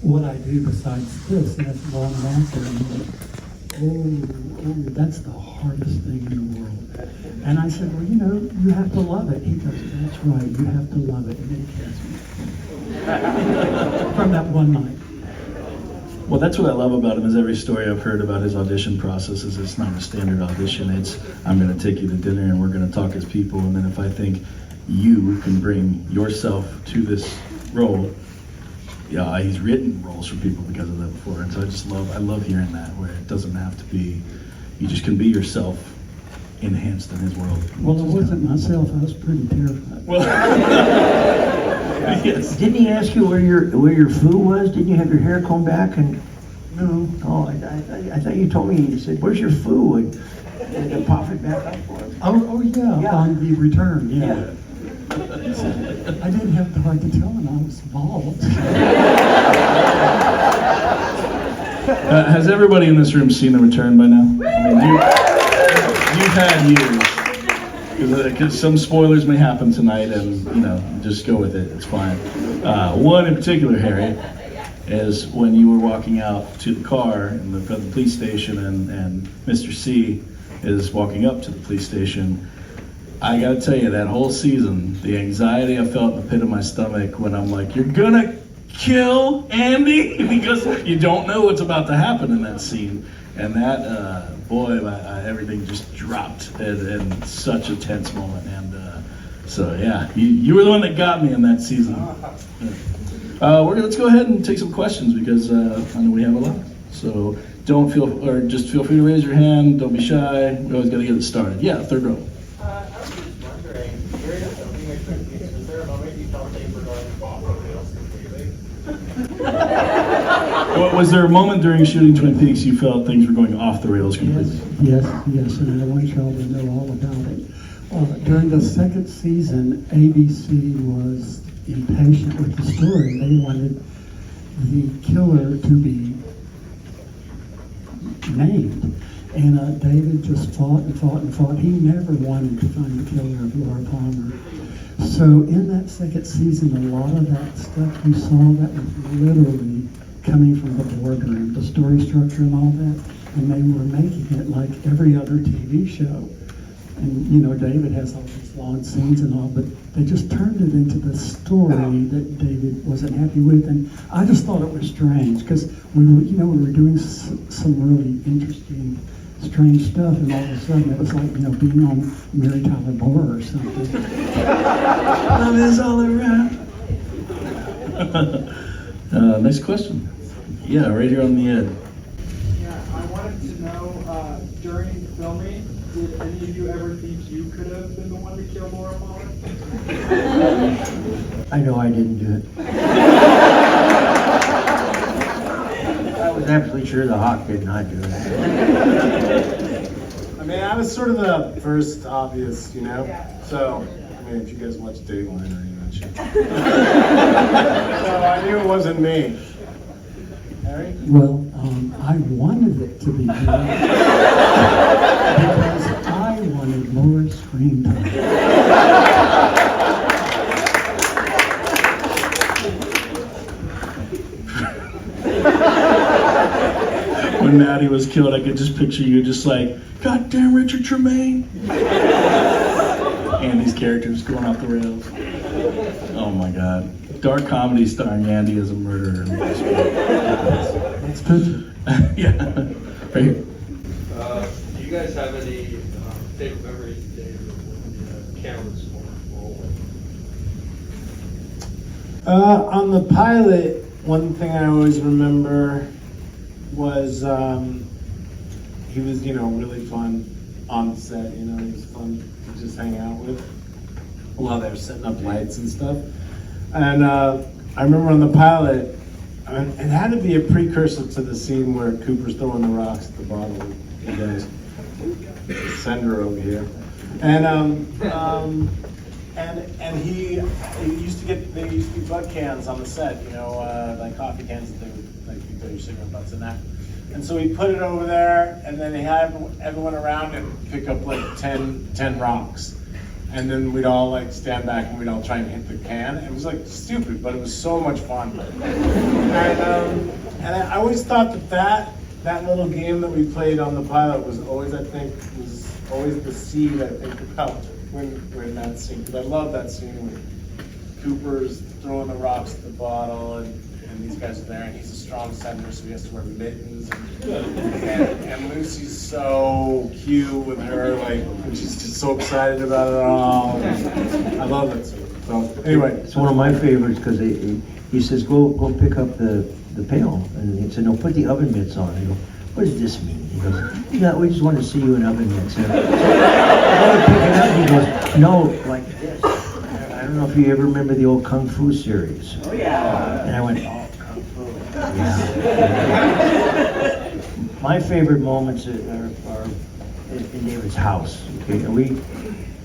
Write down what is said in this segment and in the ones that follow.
what I do besides this. And I said, well, I'm an actor. And he went, oh, that's the hardest thing in the world. And I said, well, you have to love it. He goes, that's right, you have to love it. And then he cast me. From that one night. Well, that's what I love about him, is every story I've heard about his audition process is it's not a standard audition. It's, I'm going to take you to dinner and we're going to talk as people. And then if I think you can bring yourself to this role, yeah, he's written roles for people because of that before. And so I love hearing that, where it doesn't have to be, you just can be yourself enhanced in his world. Well, I wasn't myself. I was pretty terrified. Well, yes. Didn't he ask you where your foo was? Didn't you have your hair combed back? And No. oh, I thought you told me. You said, "Where's your foo?" And pop it back up for him. Oh yeah, Yeah. on the return, yeah. Yeah. I didn't have the heart to tell him I was bald. Has everybody in this room seen The Return by now? I mean, you've had years. Because some spoilers may happen tonight, and just go with it. It's fine. One in particular, Harry, is when you were walking out to the car in the police station, and Mr. C is walking up to the police station. I gotta tell you, that whole season, the anxiety I felt in the pit of my stomach when I'm like, you're gonna kill Andy? Because you don't know what's about to happen in that scene. And that, boy, everything just dropped in such a tense moment. And so, yeah, you were the one that got me in that season. Let's go ahead and take some questions, because I know we have a lot. So just feel free to raise your hand. Don't be shy. We always got to get it started. Yeah, third row. I was just wondering, during the filming of Twin Peaks, was there a moment you felt like you were going off the rails completely? Was there a moment during shooting Twin Peaks you felt things were going off the rails completely? Yes, and I want y'all to know all about it. During the second season, ABC was impatient with the story. They wanted the killer to be named. And David just fought and fought and fought. He never wanted to find the killer of Laura Palmer. So in that second season, a lot of that stuff you saw, that was literally coming from the boardroom, the story structure and all that. And they were making it like every other TV show. And David has all these long scenes and all, but they just turned it into the story that David wasn't happy with. And I just thought it was strange, because we were doing some really interesting, strange stuff, and all of a sudden it was like, being on Mary Tyler Moore or something. Love is all around. Next question. Yeah, right here on the end. Yeah, I wanted to know, during filming, did any of you ever think you could have been the one to kill Laura Palmer? I know I didn't do it. I was absolutely sure the Hawk did not do it. I mean, I was sort of the first obvious, So, I mean, if you guys watch Dateline or any of that shit. So I knew it wasn't me. Harry? Well, I wanted it to be me because I wanted more screen time. When Maddie was killed, I could just picture you just like, God damn Richard Tremaine. Andy's character was going off the rails. Oh my God. Dark comedy starring Andy as a murderer. That's good. Yeah. Right here. Do you guys have any favorite memories of David when the cameras were rolling? On the pilot, one thing I always remember was he was, really fun on set. He was fun to just hang out with while they were setting up lights and stuff. And I remember on the pilot, it had to be a precursor to the scene where Cooper's throwing the rocks at the bottle of the guy's sender over here. And he used to get, there used to be bud cans on the set, like coffee cans that they would, like, you put your cigarette butts in that. And so he put it over there, and then he had everyone around him pick up like 10 rocks. And then we'd all like stand back and we'd all try and hit the can. It was like stupid, but it was so much fun. And always thought that little game that we played on the pilot was always, I think, always the seed I think about when that scene, because I love that scene when Cooper's throwing the rocks at the bottle and these guys are there, and he's a strong center, so he has to wear mittens. And Lucy's so cute with her, like, and she's just so excited about it all. I love that scene. So anyway, It's one of my favorites because he says, go pick up the pail. And he said, no, put the oven mitts on. I go, what does this mean? He goes, yeah, we just want to see you in oven mitts. And I go to pick it up, and he goes, no, like this. I don't know if you ever remember the old Kung Fu series. Oh, yeah. And I went, oh, Kung Fu. Yeah. My favorite moments are in David's house. Okay, and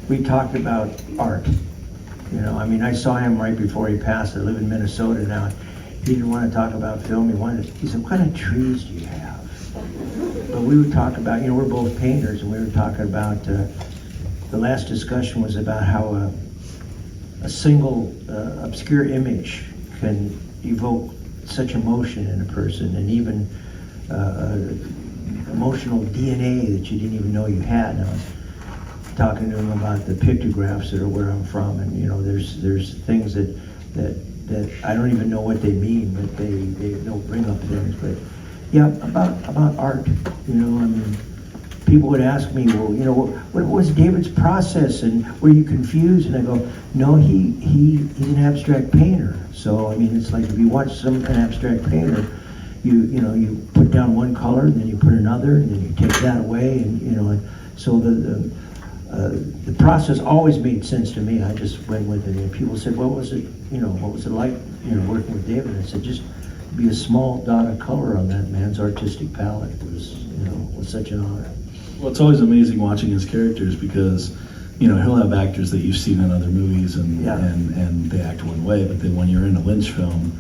we talked about art. You know, I mean, I saw him right before he passed. I live in Minnesota now. He didn't want to talk about film. He said, what kind of trees do you have? But we would talk about, you know, we're both painters, and we were talking about, the last discussion was about how a single obscure image can evoke such emotion in a person, and even emotional DNA that you didn't even know you had. And I was talking to him about the pictographs that are where I'm from, and you know, there's things that I don't even know what they mean, but they'll bring up things. But yeah, about art, you know, I mean, people would ask me, well, you know, what was David's process, and were you confused? And I go, no, he's an abstract painter. So I mean, it's like if you watch an abstract painter, you know, you put down one color, and then you put another, and then you take that away, and you know, and so the process always made sense to me. I just went with it. And people said, what was it like, you know, working with David? And I said, just be a small dot of color on that man's artistic palette. It was such an honor. Well, it's always amazing watching his characters because, you know, he'll have actors that you've seen in other movies and they act one way, but then when you're in a Lynch film,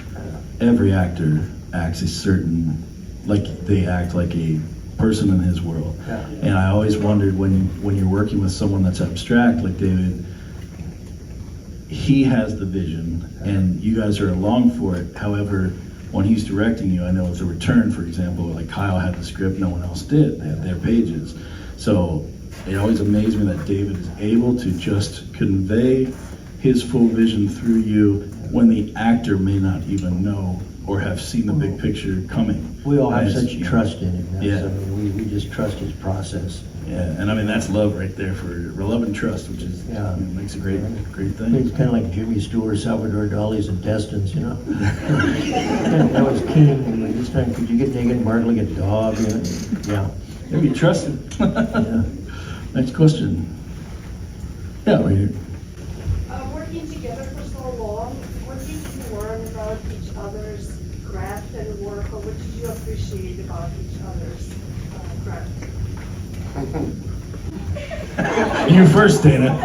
every actor acts a certain, like they act like a person in his world. Yeah. And I always wondered when you're working with someone that's abstract like David, he has the vision and you guys are along for it. However, when he's directing you, I know with The Return, for example, like Kyle had the script, no one else did. They had their pages. So it always amazed me that David is able to just convey his full vision through you when the actor may not even know or have seen the big picture coming. We all have such you know, trust in him. Yeah. I mean, we just trust his process. Yeah, and I mean that's love right there for love and trust, which is makes a great thing. It's kind of like Jimmy Stewart, Salvador Dali's intestines, you know. That was King. And this time, could you get naked and bark like a dog? You know? Yeah. Maybe you trust him. Yeah. Next question. Yeah, right here. Working together for so long, what did you learn about each other's craft and work, or what did you appreciate about each other's craft? You first, Dana.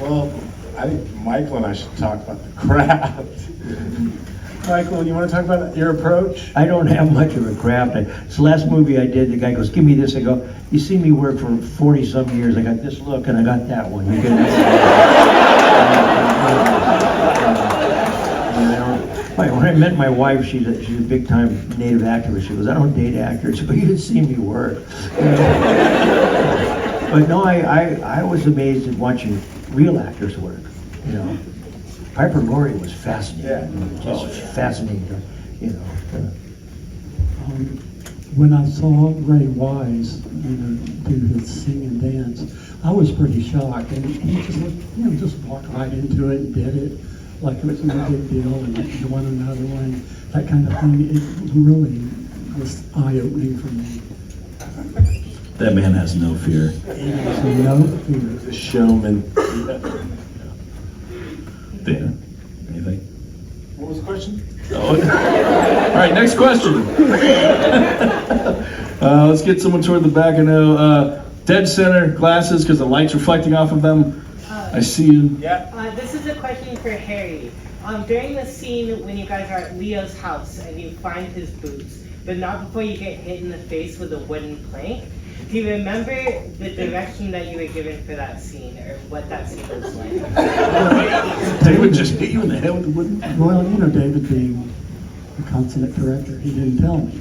well, I think Michael and I should talk about the craft. Michael, you want to talk about your approach? I don't have much of a craft. This last movie I did, the guy goes, give me this. I go, you see me work for 40-some years. I got this look and I got that one. You get it? When I met my wife, she's a big-time native activist. She goes, I don't date actors. But you didn't see me work. You know? But no, I was amazed at watching real actors work. You know, Piper Laurie was fascinating. Just fascinating. You know. When I saw Ray Wise, you know, do his sing and dance, I was pretty shocked, and he just, just walked right into it and did it like it was no big deal, and one another one, that kind of thing. It really was eye-opening for me. That man has no fear. So no fear. The showman. Dana, anything? What was the question? Oh. All right, next question. Let's get someone toward the back. I know dead center glasses because the light's reflecting off of them. I see you. Yeah. This is a question for Harry. During the scene when you guys are at Leo's house and you find his boots, but not before you get hit in the face with a wooden plank, do you remember the direction that you were given for that scene, or what that scene was like? David just hit you in the head with the wooden. Well, you know, David being the consummate director. He didn't tell me.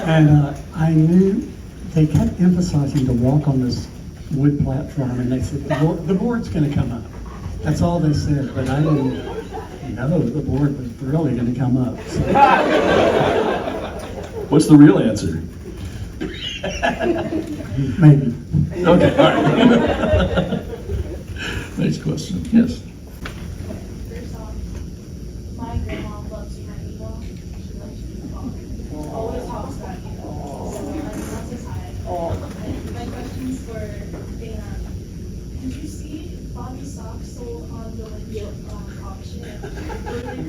And I knew they kept emphasizing to walk on this wood platform, and they said, the board's going to come up. That's all they said, but I didn't know the board was really going to come up. So. What's the real answer? Maybe. Okay, all right. Next question. Yes. First off, my grandma loves Evil. She loves Evil. Always talks about Evil. So my grandma says hi. And my question's for Dana. Did you see Bobby socks sold on the Lynch auction?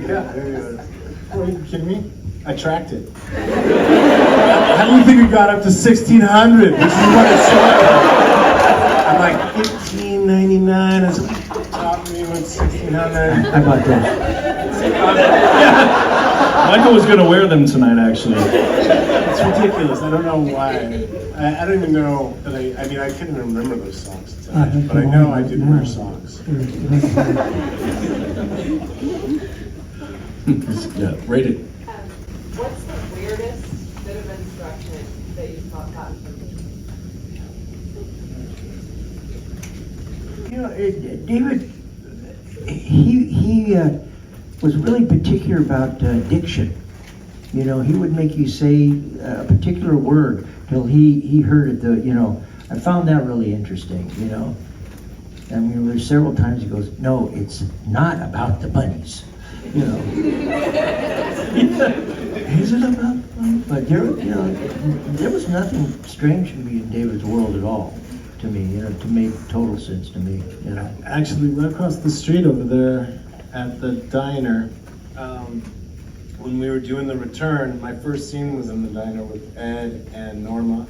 Yeah. Are you kidding me? I tracked it. How do you think it got up to 1,600? This is what it sold. I'm like $15.99, and somebody topped me with 1,600. How about that? Michael was going to wear them tonight, actually. It's ridiculous. I don't know why. I don't even know that I mean, I couldn't even remember those socks. But I know I did wear socks. Yeah, rate it. What's the weirdest bit of instruction that you've gotten from me? You know, David, he was really particular about diction. You know, he would make you say a particular word till he heard it. I found that really interesting, I mean, there's several times he goes, no, it's not about the bunnies, Is it about the bunnies? But there was nothing strange to me in David's world at all, to me, to make total sense to me, Actually, right across the street over there at the diner, when we were doing the return, my first scene was in the diner with Ed and Norma,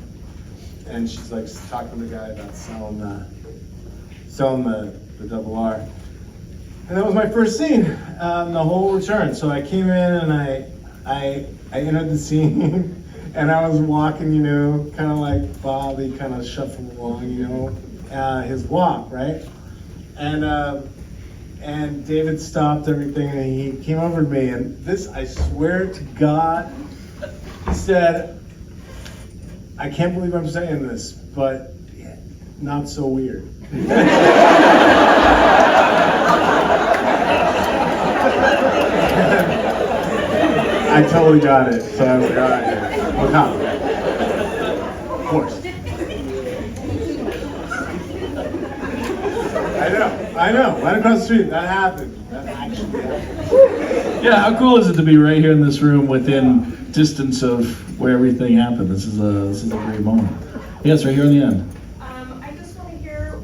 and she's like talking to the guy about selling the double R. And that was my first scene, the whole return. So I came in and I entered the scene, and I was walking, kind of like Bobby, kind of shuffling along, his walk, right? And David stopped everything, and he came over to me, and this, I swear to God, he said, I can't believe I'm saying this, but not so weird. I totally got it, so I was like, all right, we'll copy. Of course. I know, right across the street, that happened. That actually happened. Yeah, how cool is it to be right here in this room within distance of where everything happened? This is a great moment. Yes, right here in the end. I just want to hear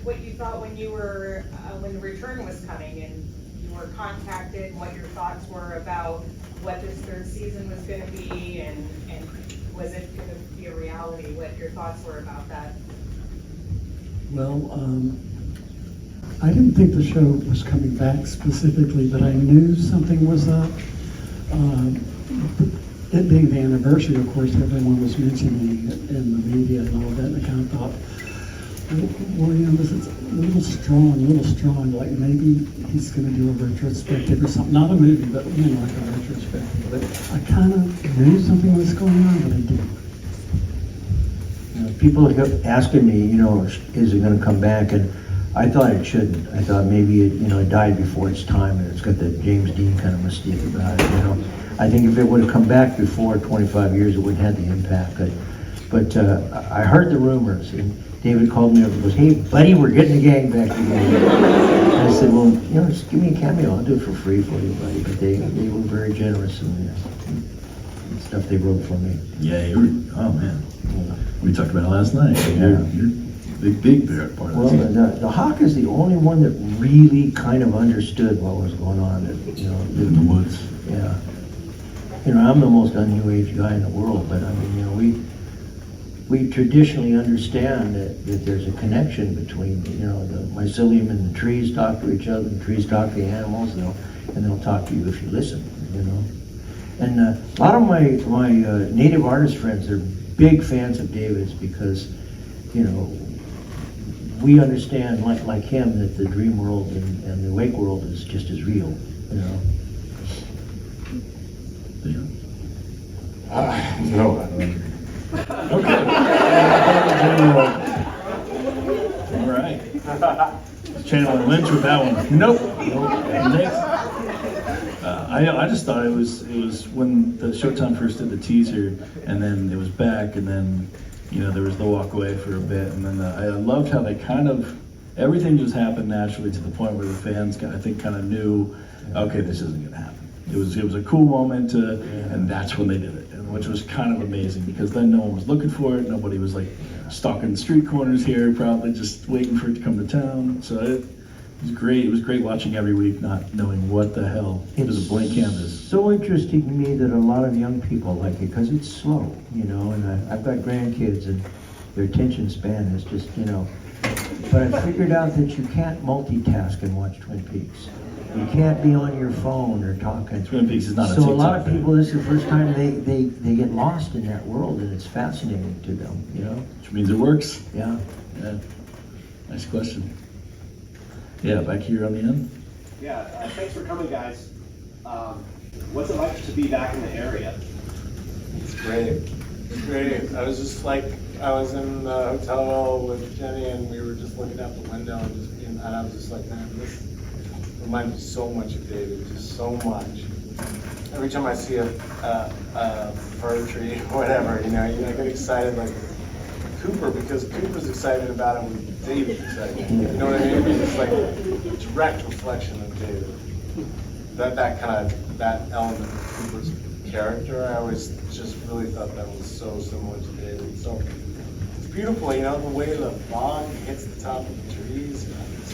what you thought when you were when the return was coming and you were contacted. What your thoughts were about what this third season was going to be, and was it going to be a reality? What your thoughts were about that? Well, I didn't think the show was coming back specifically, but I knew something was up. It being the anniversary, of course, everyone was mentioning it in the media and all that, and I kind of thought, well, this is a little strong, like maybe he's going to do a retrospective or something. Not a movie, but, like a retrospective. But I kind of knew something was going on, but I didn't. People kept asking me, is it going to come back? And I thought it shouldn't. I thought maybe it died before its time, and it's got the James Dean kind of mystique about it, I think if it would have come back before 25 years, it wouldn't have the impact. But I heard the rumors, and David called me up and goes, hey, buddy, we're getting the gang back together. And I said, well, just give me a cameo. I'll do it for free for you, buddy. But they were very generous in the stuff they wrote for me. Yeah, oh man. We talked about it last night. Yeah. You're big part of Well, this. the Hawk is the only one that really kind of understood what was going on. In the woods. Yeah. I'm the most un-New Age guy in the world, but I mean, we traditionally understand that there's a connection between, the mycelium and the trees talk to each other, and the trees talk to the animals, and they'll talk to you if you listen, And a lot of my native artist friends are big fans of David's because, we understand, like him, that the dream world and the awake world is just as real, Yeah. No, I don't agree. Okay. All right. Channeling Lynch with that one. Nope. Next. I just thought it was when the Showtime first did the teaser, and then it was back, and then there was the walk away for a bit, and then I loved how they kind of everything just happened naturally to the point where the fans I think kind of knew, okay, this isn't gonna happen. It was a cool moment, and that's when they did it, which was kind of amazing because then no one was looking for it. Nobody was like stalking the street corners here, probably just waiting for it to come to town. So it was great. It was great watching every week, not knowing what the hell. It was a blank canvas. So interesting to me that a lot of young people like it because it's slow, and I've got grandkids and their attention span is just, But I figured out that you can't multitask and watch Twin Peaks. You can't be on your phone or talking. Twin Peaks is not a So a TikTok lot of thing. people, this is the first time they get lost in that world, and it's fascinating to them, Which means it works. Yeah. Yeah. Nice question. Yeah, back here on the end. Yeah, thanks for coming, guys. What's it like to be back in the area? It's great. It's great. I was in the hotel with Jenny, and we were just looking out the window, and I was just like, man, this reminds me so much of David, just so much. Every time I see a fir tree or whatever, I get excited like Cooper, because Cooper's excited about it when David's excited. You know what I mean? It's like a direct reflection of David. That element of Cooper's character, I always just really thought that was so similar to David. So it's beautiful, the way the fog hits the top of the trees, it's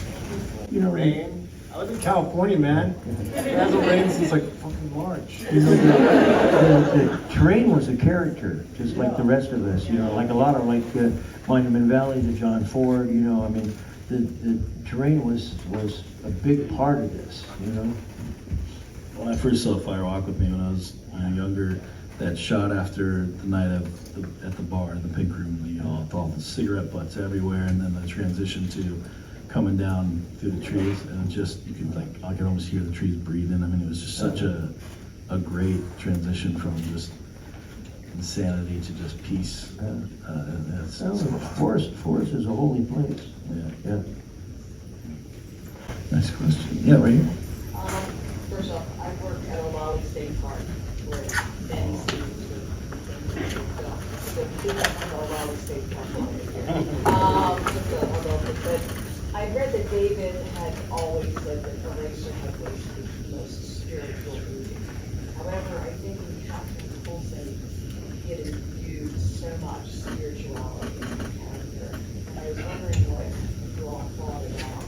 beautiful. Rain. I live in California, man. It hasn't rained since like fucking March. The terrain was a character, just like the rest of us, like a lot of Monument Valley, the John Ford, the terrain was a big part of this, When I first saw Fire Walk With Me when I was younger, that shot after the night at the bar in the pink room, with all the cigarette butts everywhere, and then the transition to coming down through the trees, and I could almost hear the trees breathing. I mean, it was just such a great transition from just insanity to just peace. Forest is a holy place. Yeah. Nice question. Yeah, right here. First off, I work at a Lowry State Park where many students so people from Lowry State Park. But I read that David had always said that Eraserhead was the most spiritual movie. However, I think in Captain Coulson, he had infused so much spirituality in the character. And I was wondering what you all thought about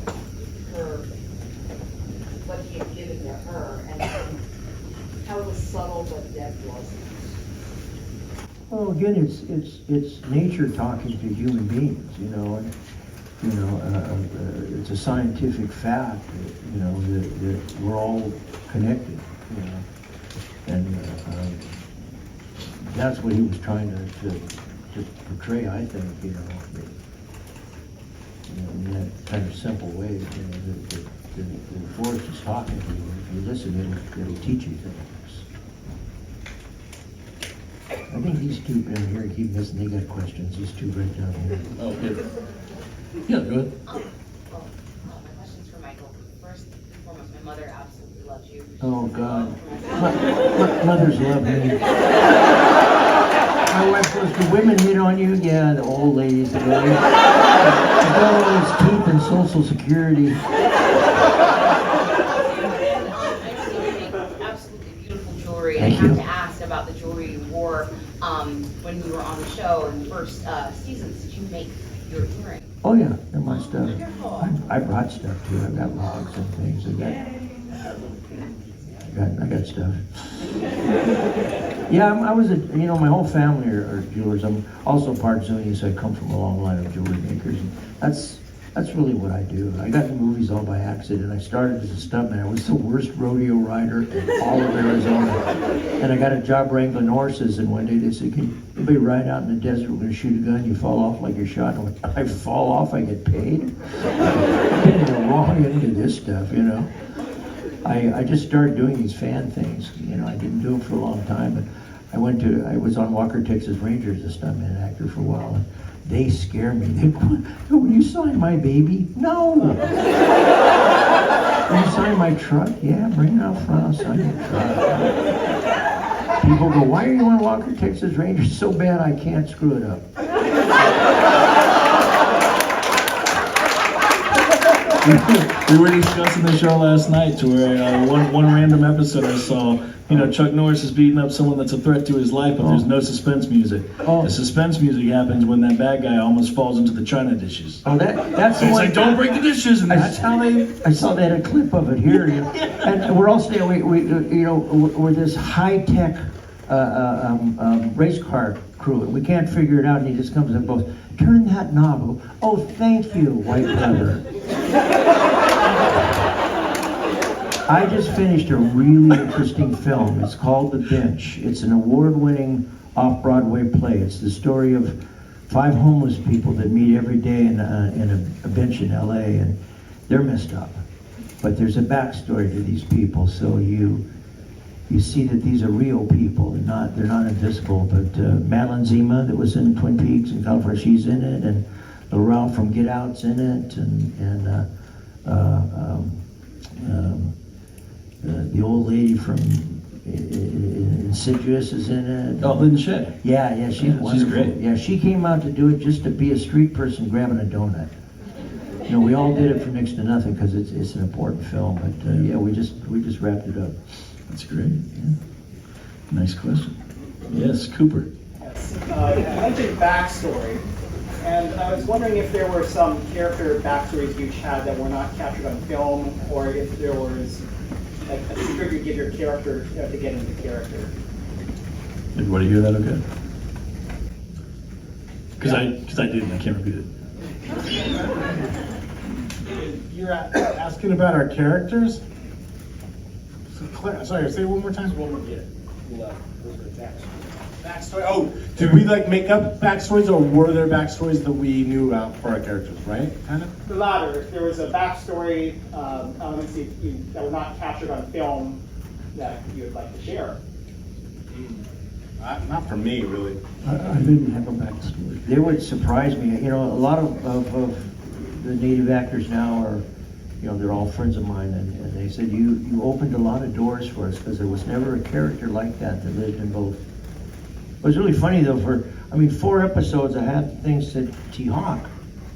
her, what he had given to her, and how it was subtle but depth wasn't. Well, again, it's nature talking to human beings, it's a scientific fact that we're all connected, and that's what he was trying to portray, I think, in that kind of simple way, the forest is talking to you. If you listen, it'll teach you things. I think these two in here keep missing. They got questions. These two right down here. Oh, good. Yeah, go ahead. My question's for Michael. First and foremost, my mother absolutely loves you. Oh, God. Mothers love me. My wife goes, do women hit on you? Yeah, the old ladies. The girl always teeth and Social Security. Absolutely beautiful jewelry. Thank I have you. to ask about the jewelry you wore when you were on the show in the first seasons. Did you make your earrings? Oh, yeah, they're my stuff. I brought stuff too. I've got logs and things. I got stuff. Yeah, I was my whole family are jewelers. I'm also part Zuni, so I come from a long line of jewelry makers. And that's really what I do. I got in movies all by accident. I started as a stuntman. I was the worst rodeo rider in all of Arizona. And I got a job wrangling horses, and one day they said, can anybody ride out in the desert? We're going to shoot a gun. You fall off like you're shot. And I went, I fall off, I get paid? I'm getting the wrong end of this stuff, I just started doing these fan things. You know, I didn't do them for a long time, but I was on Walker, Texas Rangers, a stuntman actor for a while, and they scare me. They go, will you sign my baby? No. Will you sign my truck? Yeah, bring it out front, I'll sign your truck. People go, why are you on Walker, Texas Rangers? So bad I can't screw it up. We were discussing the show last night to where one random episode I saw, Chuck Norris is beating up someone that's a threat to his life, but there's no suspense music. The suspense music happens when that bad guy almost falls into the china dishes. Oh, that's the It's one. like, don't break the dishes, and that's how they... I saw that a clip of it here, and we're all saying we're this high-tech race car crew, and we can't figure it out. And he just comes and goes, "Turn that knob." Oh, thank you, white leather. I just finished a really interesting film. It's called The Bench. It's an award-winning off-Broadway play. It's the story of 5 homeless people that meet every day in a bench in LA, and they're messed up. But there's a backstory to these people, so you see that these are real people. They're not invisible. But Madeline Zima, that was in Twin Peaks in California, she's in it, and Laurel from Get Out's in it, and the old lady from Insidious is in it. Oh, Lynn Shay. Yeah, she's wonderful. She's great. Yeah, she came out to do it just to be a street person grabbing a donut. We all did it for next to nothing because it's an important film. But yeah, we just wrapped it up. That's great. Yeah. Nice question. Yes, Cooper. Yes. You mentioned backstory, and I was wondering if there were some character backstories you each had that were not captured on film, or if there was like a secret you give your character to get into character. Everybody hear that okay? Because I didn't. I can't repeat it. You're asking about our characters? Sorry, say it one more time. Backstory. Oh, did we make up backstories, or were there backstories that we knew about for our characters? Right, kind of. The latter. If there was a backstory elements that were not captured on film that you would like to share. Not for me, really. I didn't have a backstory. They would surprise me. A lot of the native actors now are, they're all friends of mine, and they said you opened a lot of doors for us because there was never a character like that lived in both. It was really funny though. 4 episodes I had things said T-Hawk,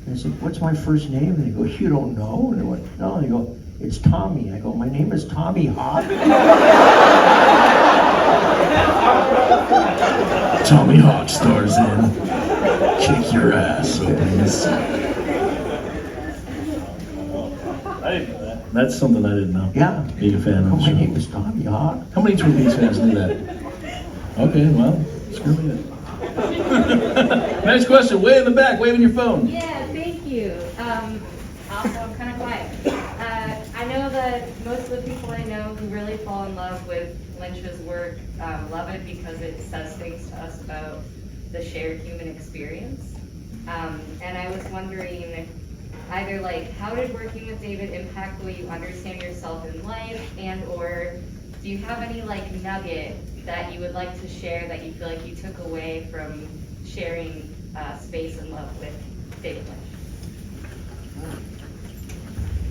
and I said, "What's my first name?" And they go, "You don't know?" And I went, "No." And they go, "It's Tommy." I go, "My name is Tommy Hawk." Tommy Hawk stars in Kick Your Ass Open the Sea. I didn't know that. That's something I didn't know. Yeah. Being a fan of the My show. name is Tommy Hawk. How many Twin Peaks fans knew that? Okay, well, screw me then. Next question, way in the back, waving your phone. Yeah, thank you. Also, I'm kind of quiet. I know that most of the people I know who really fall in love with Lynch's work love it because it says things to us about the shared human experience. And I was wondering, either how did working with David impact the way you understand yourself in life, and or do you have any nugget that you would like to share that you feel like you took away from sharing space and love with David Lynch?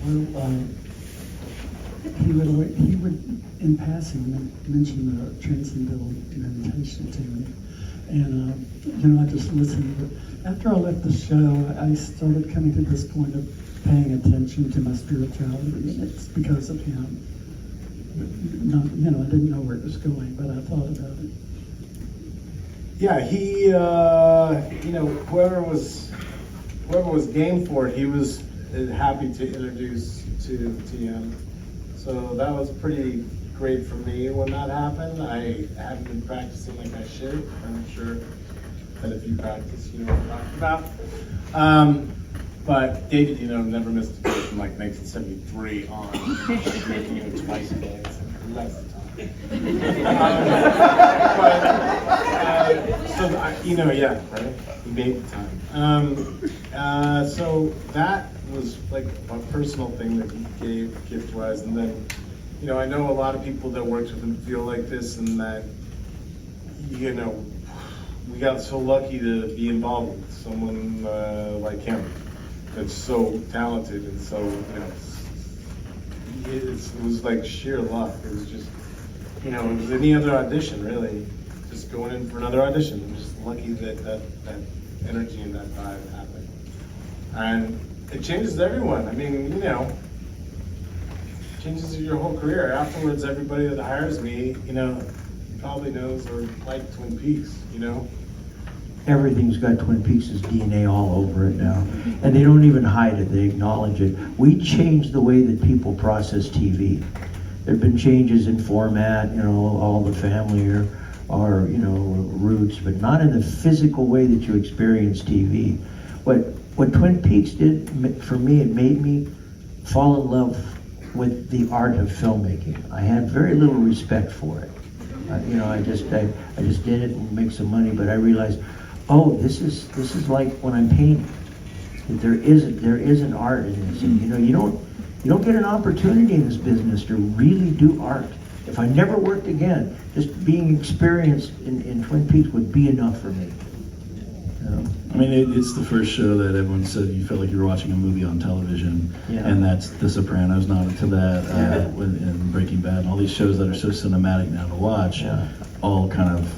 Well, he would in passing mention the transcendental meditation to me, and I just listened. But after I left the show, I started coming to this point of paying attention to my spirituality, and it's because of him. Not, I didn't know where it was going, but I thought about it. Yeah, he, whoever was game for it, he was happy to introduce to him. So that was pretty great for me when that happened. I haven't been practicing like I should. I'm sure that if you practice, you know what I'm talking about. But David, never missed a day from 1973 on, making twice a day. It's less the time. Yeah, right? He made the time. So that was a personal thing that he gave gift-wise, and then you know, I know a lot of people that worked with him feel like this, and that, you know, we got so lucky to be involved with someone like him that's so talented and so, you know, it was like sheer luck. It was just, you know, it was any other audition, really. Just going in for another audition. I'm just lucky that energy and that vibe happened. And it changes everyone. I mean, you know, changes your whole career. Afterwards, everybody that hires me, you know, probably knows or like Twin Peaks, you know? Everything's got Twin Peaks' DNA all over it now. And they don't even hide it, they acknowledge it. We changed the way that people process TV. There have been changes in format, you know, all the family or you know, roots, but not in the physical way that you experience TV. What Twin Peaks did for me, it made me fall in love with the art of filmmaking. I had very little respect for it. You know, I just did it and make some money, but I realized, oh, this is like when I'm painting. That there is an art in this, and you know, you don't get an opportunity in this business to really do art. If I never worked again, just being experienced in Twin Peaks would be enough for me. You know? I mean, it's the first show that everyone said you felt like you were watching a movie on television, Yeah. and that's The Sopranos nodded to that, and Breaking Bad, and all these shows that are so cinematic now to watch, Yeah. all kind of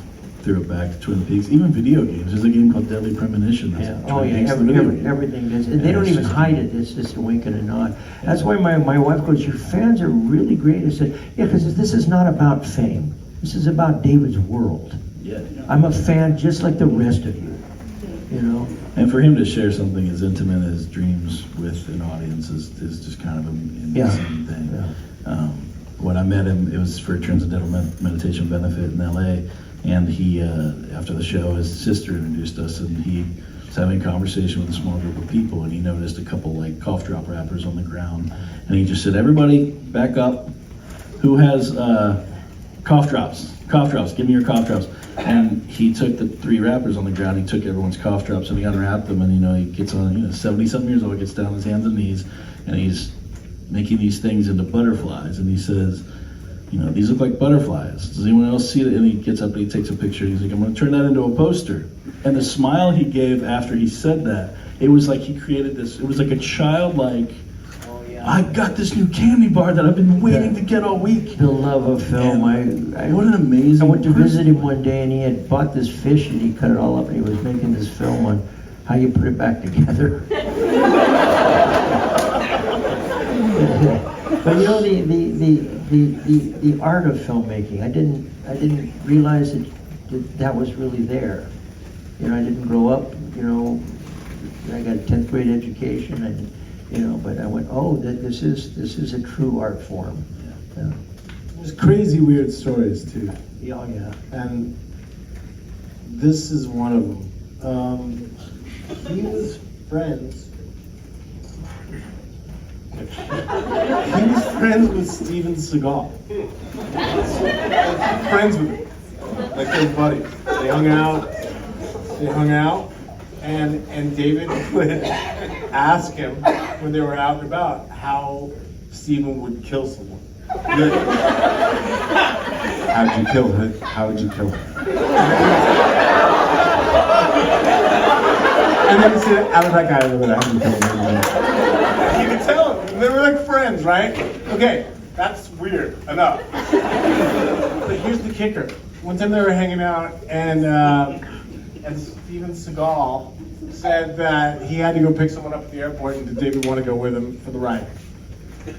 threw it back to Twin Peaks. Even video games. There's a game called Deadly Premonition. That's Yeah. Twin Oh yeah, Peaks, the video game. everything is. And Yeah, they don't it's even just- hide it. It's just a wink and a nod. That's why my wife goes, your fans are really great. I said, yeah, because this is not about fame. This is about David's world. Yeah. I'm a fan just like the rest of you. You know? And for him to share something as intimate as dreams with an audience is just kind of an insane thing. Yeah. When I met him, it was for a transcendental meditation benefit in LA, and he, after the show, his sister introduced us, and he was having a conversation with a small group of people, and he noticed a couple like cough drop wrappers on the ground, and he just said, "Everybody, back up. Who has cough drops? Cough drops. Give me your cough drops." And he took the 3 wrappers on the ground. He took everyone's cough drops and he unwrapped them. And you know, he gets on, 70-something years old, gets down on his hands and knees, and he's making these things into butterflies. And he says, you know, these look like butterflies. Does anyone else see it? And he gets up and he takes a picture. He's like, I'm going to turn that into a poster. And the smile he gave after he said that, it was like he created this. It was like a childlike. I got this new candy bar that I've been waiting to get all week. The love of film. What an amazing. I went to visit him one day, and he had bought this fish, and he cut it all up, and he was making this film on how you put it back together. But you know, the art of filmmaking. I didn't realize that was really there. You know, I didn't grow up. You know, I got a 10th grade education, and you know, but I went, oh, this is a true art form. Yeah. There's crazy weird stories too. Yeah, oh, yeah. And this is one of them. He was friends. He was friends with Steven Seagal. Friends with him. Like they're buddies. They hung out. And David would ask him when they were out and about how Steven would kill someone. How'd you kill him? How would you kill him? And then he said, how did that guy over there? How would you kill him? You could tell him. They were like friends, right? Okay, that's weird enough. But here's the kicker. One time they were hanging out, and Steven Seagal said that he had to go pick someone up at the airport, and did David want to go with him for the ride?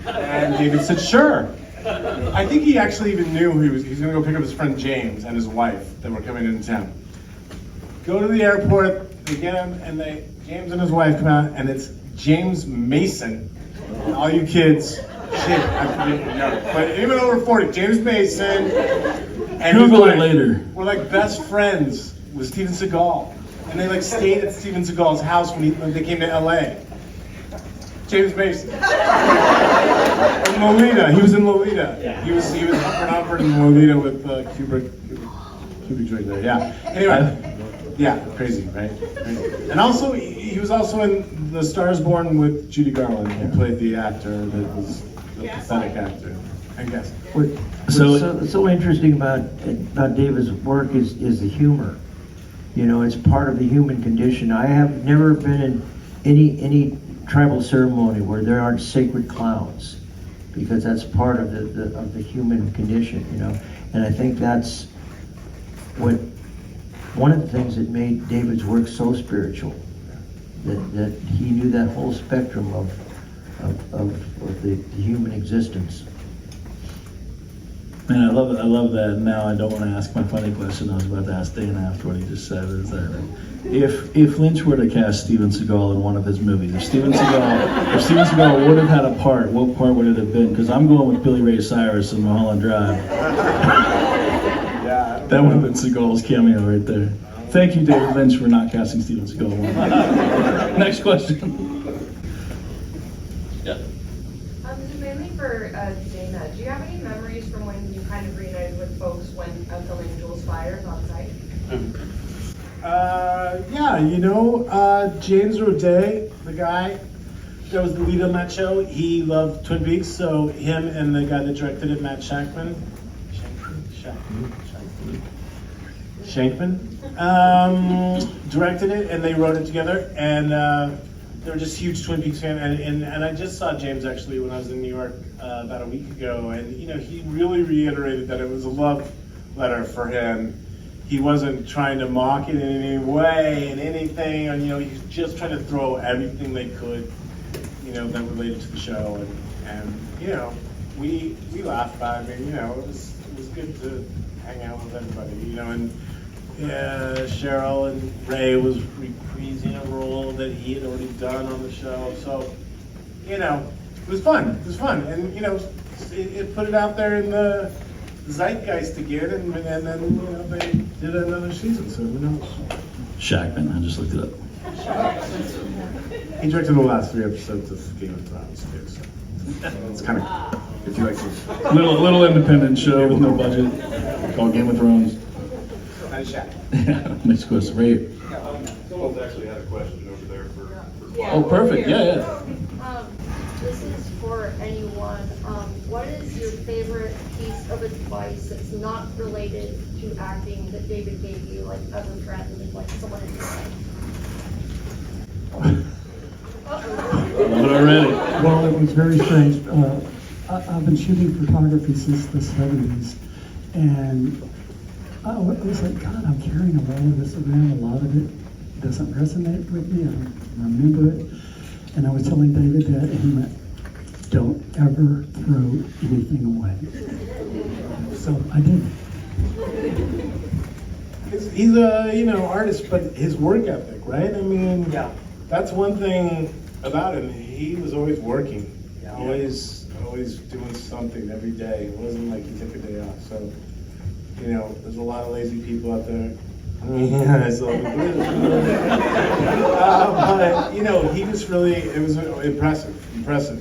And David said, sure. I think he actually even knew he was going to go pick up his friend James and his wife that were coming into town. Go to the airport, they get him, and James and his wife come out, and it's James Mason. All you kids, shit, I forget your note. But anyone over 40, James Mason, and Google it later. We're like best friends with Steven Seagal. And they like stayed at Steven Seagal's house when they came to LA. James Mason. And Lolita, he was in Lolita. Yeah. He was Humphrey in Lolita with Kubrick right there. Yeah. Anyway, yeah, crazy, right? And also, he was also in The Stars Born with Judy Garland. He played the actor that was the pathetic actor. I guess. What's so interesting about David's work is the humor. You know, it's part of the human condition. I have never been in any tribal ceremony where there aren't sacred clowns, because that's part of the human condition. You know, and I think that's one of the things that made David's work so spiritual. That he knew that whole spectrum of the human existence. Man, I love that. Now I don't want to ask my funny question I was about to ask Dan after what he just said. Is that if Lynch were to cast Steven Seagal in one of his movies, if Steven Seagal would have had a part, what part would it have been? Because I'm going with Billy Ray Cyrus in Mulholland Drive. Yeah. That would have been Seagal's cameo right there. Thank you, David Lynch, for not casting Steven Seagal in one. Next question. Yeah. Mainly for Dana, do you have any memories from when you kind of reunited with folks when filming Jules Fires on site? Yeah, you know, James Roday, the guy that was the lead on that show, he loved Twin Peaks, so him and the guy that directed it, Matt Shankman, directed it, and they wrote it together, and they were just huge Twin Peaks fan, and I just saw James actually when I was in New York about a week ago, and you know, he really reiterated that it was a love letter for him. He wasn't trying to mock it in any way, in anything, and you know, he was just trying to throw everything they could, you know, that related to the show, and you know, we laughed about it. I mean, you know, it was good to hang out with everybody, you know, and Cheryl and Ray was reprising a role that he had already done on the show, so you know, it was fun, and you know, it put it out there in the zeitgeist again, and then you know, they did another season, so who knows? Shackman, I just looked it up. He directed the last 3 episodes of Game of Thrones too, so it's kind of, if you like to. Little independent show with no budget called Game of Thrones. Yeah, next question, right? Someone's actually had a question over there for Oh, perfect, yeah. This is for anyone. What is your favorite piece of advice that's not related to acting that David gave you, like as a friend, like someone in your life? Love it already. Well, it was very strange. I've been shooting photography since the 70s, and I was like, God, I'm carrying a lot of this around. A lot of it doesn't resonate with me. I don't remember it. And I was telling David that, and he went, don't ever throw anything away. So I did. He's a, you know, artist, but his work ethic, right? I mean, Yeah. that's one thing about him. He was always working, Yeah. always doing something every day. It wasn't like he took a day off. So, you know, there's a lot of lazy people out there. Yeah, so, but you know, he just really, it was impressive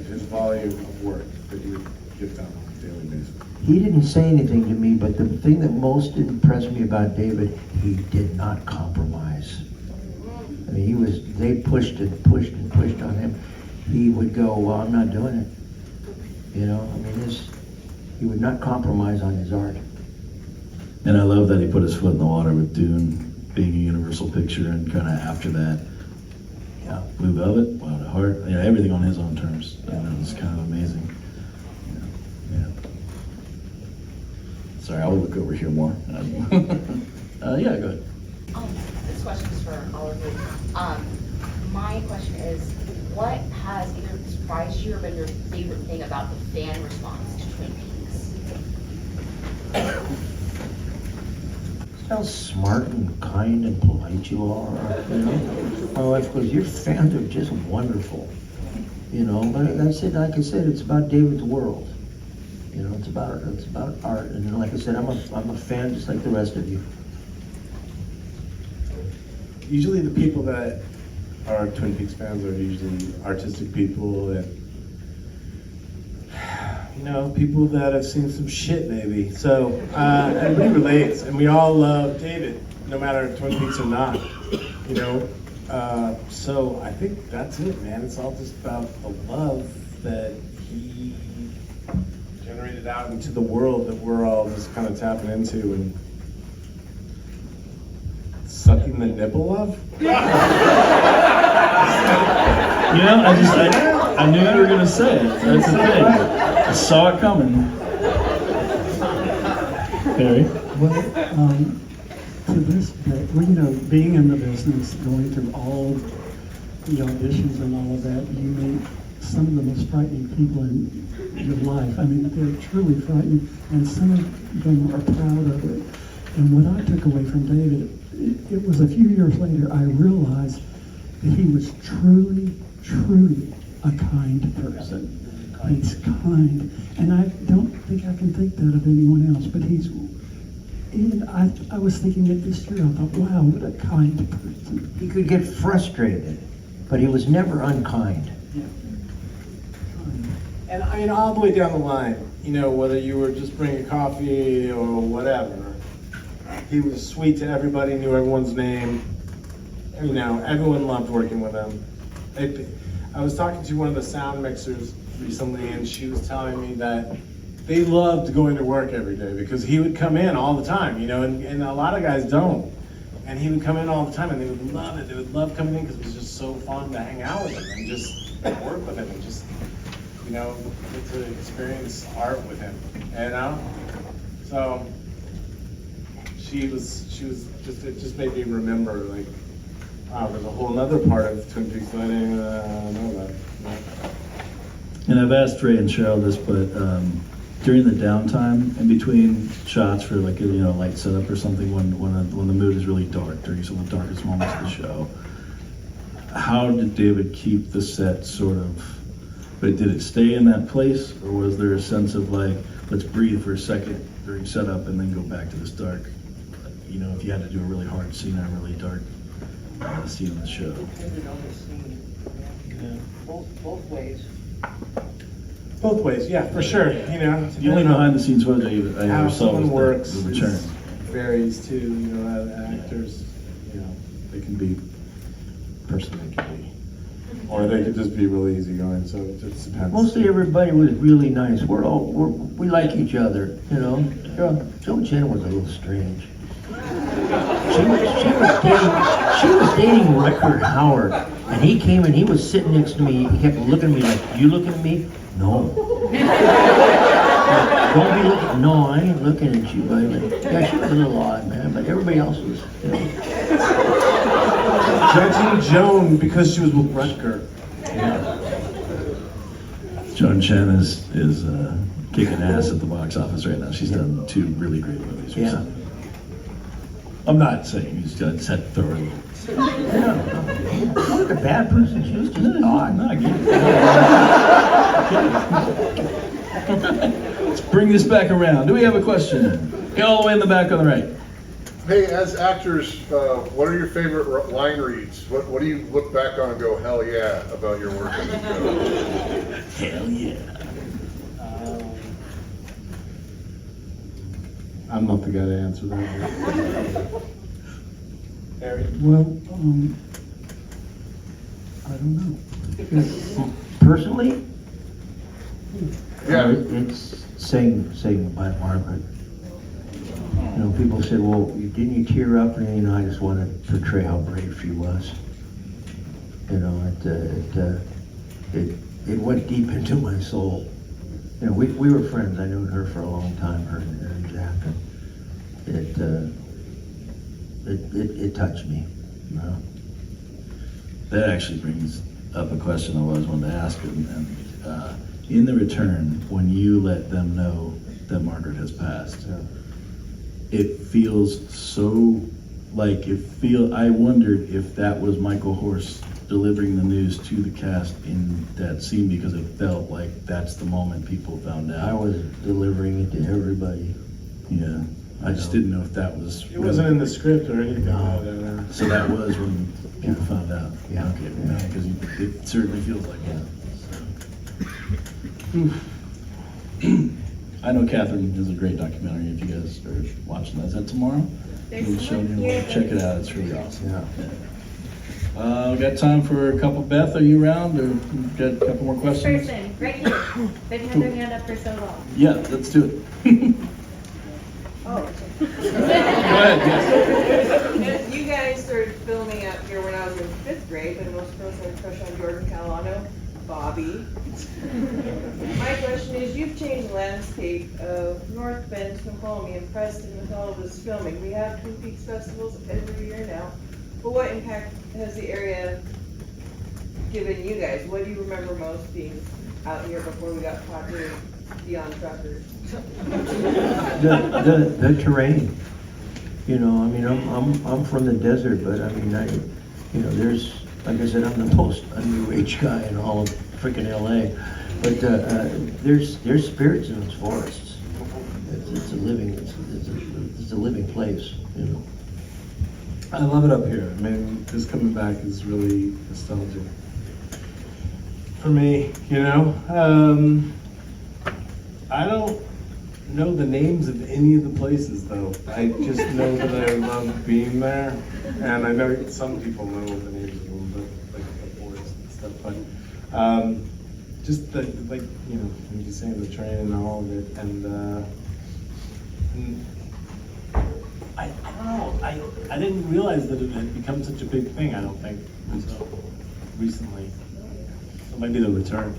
his volume of work that he would get done on a daily basis. He didn't say anything to me, but the thing that most impressed me about David, he did not compromise. I mean, they pushed and pushed and pushed on him. He would go, well, I'm not doing it. You know, I mean, he would not compromise on his art. And I love that he put his foot in the water with Dune being a Universal picture, and kind of after that, Yeah. Blue Velvet, Wild at Heart, you know, everything on his own terms. And it was kind of amazing. Yeah. Sorry, I'll look over here more. Yeah, go ahead. This question is for all of you. My question is, what has either surprised you or been your favorite thing about the fan response to Twin Peaks? How smart and kind and polite you are, you know? My wife goes, your fans are just wonderful, you know? But like I said, it's about David's world. You know, it's about art, and like I said, I'm a fan just like the rest of you. Usually the people that are Twin Peaks fans are usually artistic people and, you know, people that have seen some shit maybe. So everybody relates, and we all love David, no matter Twin Peaks or not, you know. So I think that's it, man. It's all just about the love that he generates generated out into the world that we're all just kind of tapping into and sucking the nipple of. You know, I knew you were gonna say it. That's the thing. I saw it coming. Harry? Well, to this day, well, you know, being in the business, going through all the auditions and all of that, you meet some of the most frightening people in your life. I mean, they're truly frightened, and some of them are proud of it. And what I took away from David, it was a few years later, I realized that he was truly, truly a kind person. He's kind, and I don't think I can think that of anyone else, but he's, and I was thinking it this year, I thought, wow, what a kind person. He could get frustrated, but he was never unkind. And I mean, all the way down the line, you know, whether you were just bringing coffee or whatever, he was sweet to everybody, knew everyone's name. You know, everyone loved working with him. I was talking to one of the sound mixers recently, and she was telling me that they loved going to work every day because he would come in all the time, you know, and a lot of guys don't. And he would come in all the time, and they would love it. They would love coming in because it was just so fun to hang out with him and just work with him and just, you know, get to experience art with him, you know? So she was just, it just made me remember, like, wow, there's a whole nother part of Twin Peaks that I didn't know about. And I've asked Ray and Cheryl this, but during the downtime in between shots for like a light setup or something, when the mood is really dark, during some of the darkest moments of the show, how did David keep the set sort of? But did it stay in that place, or was there a sense of like, let's breathe for a second during setup and then go back to this dark? You know, if you had to do a really hard scene or a really dark scene on the show. Both ways. Both ways, yeah, for sure. You know, The only behind the scenes footage I how ever saw someone was works the return. varies too. You know, actors, you know, They can be person they can be, or they could just be really easygoing. So it just depends. Mostly everybody was really nice. We like each other, you know. Joe Jen was a little strange. She was dating Rickard Howard, and he came and he was sitting next to me. He kept looking at me like, "You looking at me?" No. Don't be looking. No, I ain't looking at you, baby. Yeah, she was a little odd, man, but everybody else was, you know. Judging Joan because she was with Rutger. Yeah. Joan Chen is kicking ass at the box office right now. She's done 2 really great movies. Yeah. I'm not saying he's got set thoroughly. Yeah. She wasn't a bad person. She was just odd. No, I get it. Let's bring this back around. Do we have a question? Get all the way in the back on the right. Hey, as actors, what are your favorite line reads? What do you look back on and go, hell yeah, about your work on the show? Hell yeah. I'm not the guy to answer that. Harry? Well, I don't know. Personally, Yeah. it's saying goodbye to Margaret. You know, people said, well, didn't you tear up? And, you know, I just wanted to portray how brave she was. You know, it went deep into my soul. You know, we were friends. I knew her for a long time, her and Jack. It touched me. You know? That actually brings up a question I always wanted to ask him. And in the return, when you let them know that Margaret has passed, it feels so like I wondered if that was Michael Horse delivering the news to the cast in that scene, because it felt like that's the moment people found out. I was delivering it to everybody. Yeah. I just didn't know if that was... It wasn't in the script or anything. No. So that was when people found out. Yeah. Okay, because it certainly feels like that. I know Catherine does a great documentary. If you guys are watching that, is that tomorrow? There's We'll show one you. here. Check it out. It's really awesome. Yeah. We got time for a couple. Beth, are you around, or got a couple more This questions? person, right here, they've had their hand up for so long. Yeah, let's do it. Oh. Go ahead, yes. You guys started filming up here when I was in 5th grade, but most girls had a crush on Jordan Calano, Bobby. My question is, you've changed the landscape of North Bend, Snoqualmie, and Preston with all of this filming. We have Twin Peaks festivals every year now. But what impact has the area given you guys? What do you remember most being out here before we got popular beyond truckers? The terrain. You know, I mean, I'm from the desert, but I mean, there's, like I said, I'm the most underage guy in all of freaking LA. But there's spirits in those forests. It's a living place, you know. I love it up here. I mean, just coming back is really nostalgic for me, you know. I don't know the names of any of the places, though. I just know that I love being there, and I know some people know the names of them, but like the forest and stuff. But just the, like, you know, when you're saying the train and all of it, and I don't know. I didn't realize that it had become such a big thing. I don't think until recently. So maybe the return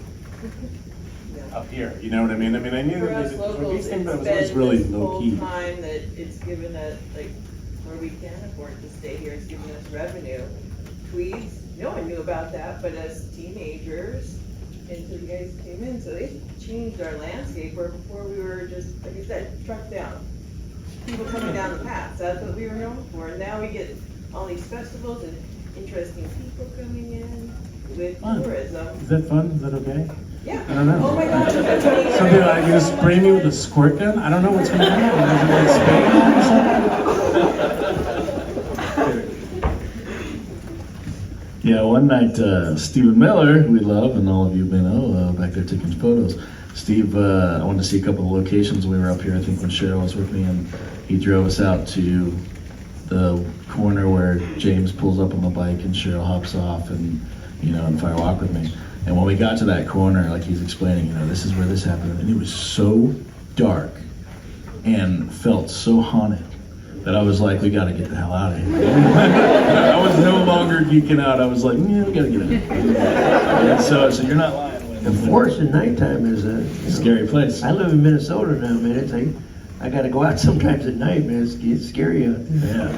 up here. You know what I mean? I mean, I knew For that us it locals, these things, but it was it's always been really this low whole key. time that it's given us, like, where we can't afford to stay here, it's given us revenue. Tweeds, no one knew about that, but as teenagers, until you guys came in, so they changed our landscape, where before we were just, like I said, truck down. People coming down the path, that's what we were known for, and now we get all these festivals and interesting people coming in with Fun. tourism. Is that fun? Is that okay? Yeah. I don't know. Oh my gosh. Something like you just spray me with a squirt gun? I don't know what's going to happen. Is it like spray gun or something? Yeah, one night, Stephen Miller, who we love, and all of you may know, back there taking photos. Steve, I wanted to see a couple of locations. We were up here, I think, when Cheryl was with me, and he drove us out to the corner where James pulls up on the bike and Cheryl hops off and, you know, and fire walk with me. And when we got to that corner, like he's explaining, you know, this is where this happened, and it was so dark and felt so haunted that I was like, we gotta get the hell out of here. I was no longer geeking out. I was like, yeah, we gotta get out. And so you're not lying. The forest at nighttime is a scary place. I live in Minnesota now, man. It's like, I gotta go out sometimes at night, man. It's scary out there.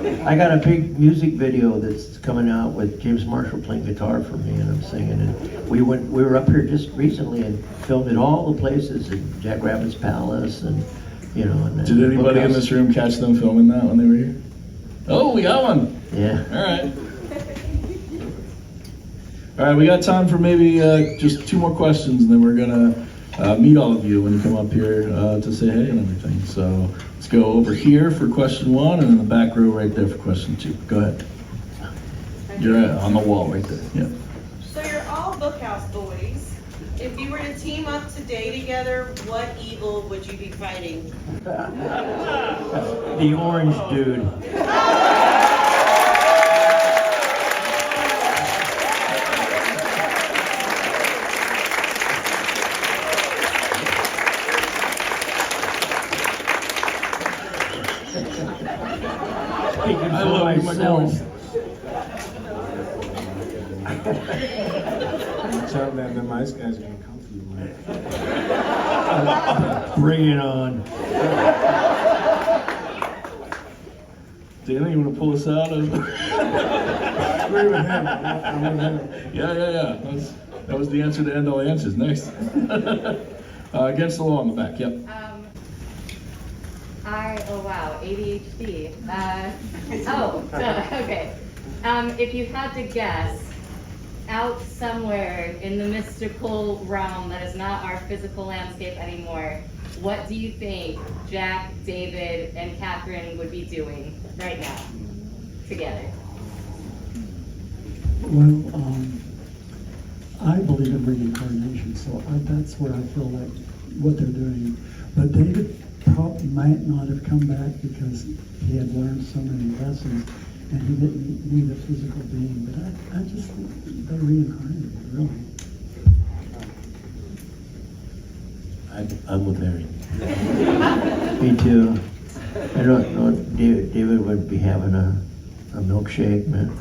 Yeah. I got a big music video that's coming out with James Marshall playing guitar for me, and I'm singing. And we were up here just recently and filmed at all the places, at Jack Rabbit's Palace, and you know. And Did anybody in this room catch them filming that when they were here? Oh, we got one. Yeah. All right. All right, we got time for maybe just 2 more questions, and then we're gonna meet all of you when you come up here to say hey and everything. So let's go over here for question 1, and in the back row right there for question 2. Go ahead. You're on the wall right there. Yeah. So you're all Bookhouse boys. If you were to team up today together, what evil would you be fighting? The orange dude. I love you, myself. Watch out, man. Them ice guys are gonna come for you, man. Bring it on. Dana, you want to pull us out? Agree with him. I'm with him. Yeah. That was the answer to end all answers. Next. Against the wall in the back. Yep. Oh wow, ADHD. Okay. If you had to guess, out somewhere in the mystical realm that is not our physical landscape anymore, what do you think Jack, David, and Catherine would be doing right now, together? Well, I believe in reincarnation, so that's where I feel like what they're doing. But David probably might not have come back because he had learned so many lessons. and he didn't need a physical being. But I just think they reincarnated, really. I'm with Larry. Me too. I don't know, David would be having a milkshake, man.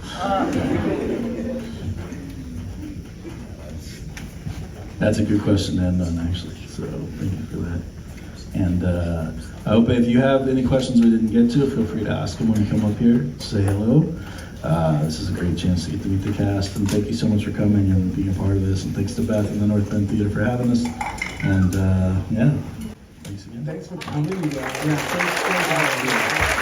That's a good question to end on, actually, so thank you for that. And I hope if you have any questions we didn't get to, feel free to ask them when you come up here, say hello. This is a great chance to get to meet the cast, and thank you so much for coming and being a part of this, and thanks to Beth and the North Bend Theater for having us, and yeah, thanks again. Thanks for coming, guys. Yeah, thanks for having me.